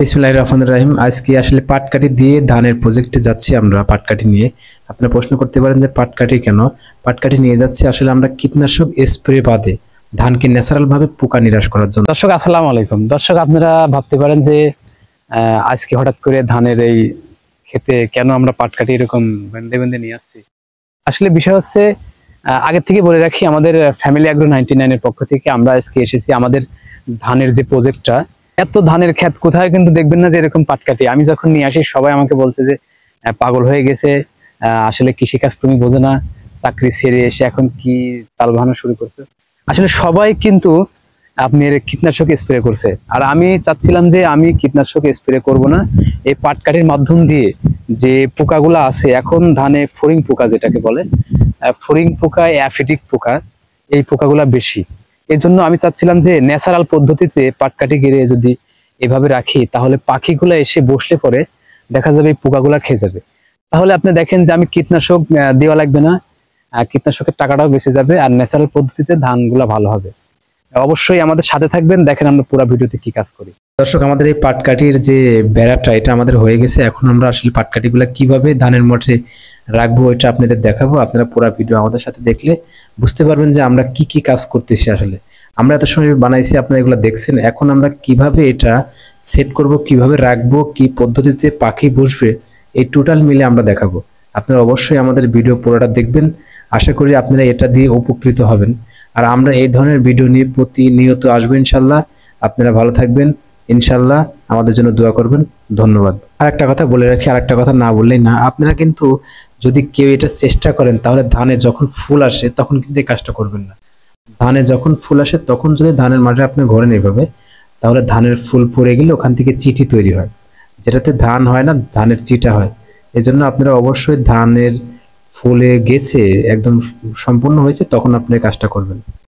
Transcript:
বিসমিল্লাহির রহমানির রহিম। আজকে আসলে পাটকাঠি দিয়ে ধানের প্রজেক্টে যাচ্ছি আমরা। পাটকাঠি নিয়ে আপনারা প্রশ্ন করতে পারেন যে পাটকাঠি কেন? পাটকাঠি নিয়ে যাচ্ছি আসলে আমরা কীটনাশক স্প্রে বাদে ধানকে ন্যাচারাল ভাবে পোকা নিরাশ করার জন্য। দর্শক আসসালামু আলাইকুম। দর্শক আপনারা ভাবতে পারেন যে আজকে হঠাৎ করে ধানের এই খেতে কেন আমরা পাটকাঠি এরকম বেঁধে বেঁধে নিয়ে আসছি। আসলে বিষয় হচ্ছে আগে থেকে বলে রাখি, আমাদের ফ্যামিলি অ্যাগ্রো 99 এর পক্ষ থেকে আমরা আজকে এসেছি আমাদের ধানের যে প্রজেক্টটা। এত ধানের ক্ষেত কোথায় কিন্তু দেখবেন না যে এরকম পাটকাঠি। আমি যখন নিয়ে আসি সবাই আমাকে বলছে যে পাগল হয়ে গেছে, আসলে কৃষিকাজ তুমি বোঝো না, চাকরি ছেড়ে এসে এখন কি তাল বাহানো শুরু করছো। আসলে সবাই কিন্তু আপনার কীটনাশক স্প্রে করছে, আর আমি চাচ্ছিলাম যে আমি কীটনাশক স্প্রে করব না। এই পাটকাঠির মাধ্যম দিয়ে যে পোকাগুলো আছে এখন ধানে, ফড়িং পোকা যেটাকে বলে, ফড়িং পোকা, অ্যাফিডিক পোকা, এই পোকাগুলা বেশি। এই জন্য আমি চাচ্ছিলাম যে ন্যাচারাল পদ্ধতিতে পাটকাঠি গেড়ে যদি এভাবে রাখি, তাহলে পাখিগুলো এসে বসলে পরে দেখা যাবে এই পোকাগুলা খেয়ে যাবে। তাহলে আপনি দেখেন যে আমি কীটনাশক দেওয়া লাগবে না, কীটনাশকের টাকাটাও বেঁচে যাবে, আর ন্যাচারাল পদ্ধতিতে ধানগুলা ভালো হবে। অবশ্যই আমাদের সাথে থাকবেন, দেখেন আমরা পুরো ভিডিওতে কি কাজ করি। দর্শক, আমাদের এই পাটকাঠির যে বেড়াটা এটা আমাদের হয়ে গেছে। এখন আমরা আসলে পাটকাঠিগুলো কিভাবে ধানের মঠে রাখবো এটা আপনাদের দেখাবো। আপনারা পুরো ভিডিও আমাদের সাথে দেখলে বুঝতে পারবেন যে আমরা কি কি কাজ করতেছি। আসলে আমরা এত সময় বানাইছি, আপনারা এগুলো দেখছেন। এখন আমরা কিভাবে এটা সেট করব, কিভাবে রাখবো, কি পদ্ধতিতে পাখি বসবে, এই টোটাল মিলে আমরা দেখাবো। আপনারা অবশ্যই আমাদের ভিডিও পুরোটা দেখবেন। আশা করি আপনারা এটা দিয়ে উপকৃত হবেন। আর আমরা এই ধরনের ভিডিও নিয়ে প্রতিনিয়ত আসবো ইনশাল্লাহ। আপনারা ভালো থাকবেন ইনশাল্লাহ, আমাদের জন্য দোয়া করবেন। ধন্যবাদ। আর একটা কথা বলে রাখি, আর একটা কথা না বললেই না। আপনারা কিন্তু যদি কেউ এটা চেষ্টা করেন, তাহলে ধানে যখন ফুল আসে তখন কিন্তু এই কাজটা করবেন না। ধানে যখন ফুল আসে তখন যদি ধানের মাঠে আপনি ঘোরেন এইভাবে, তাহলে ধানের ফুল পড়ে গেলে ওখান থেকে চিটি তৈরি হয়, যেটাতে ধান হয় না, ধানের চিটা হয়। এই জন্য আপনারা অবশ্যই ধানের ফুলে গেছে একদম সম্পূর্ণ হয়েছে তখন আপনি কাজটা করবেন।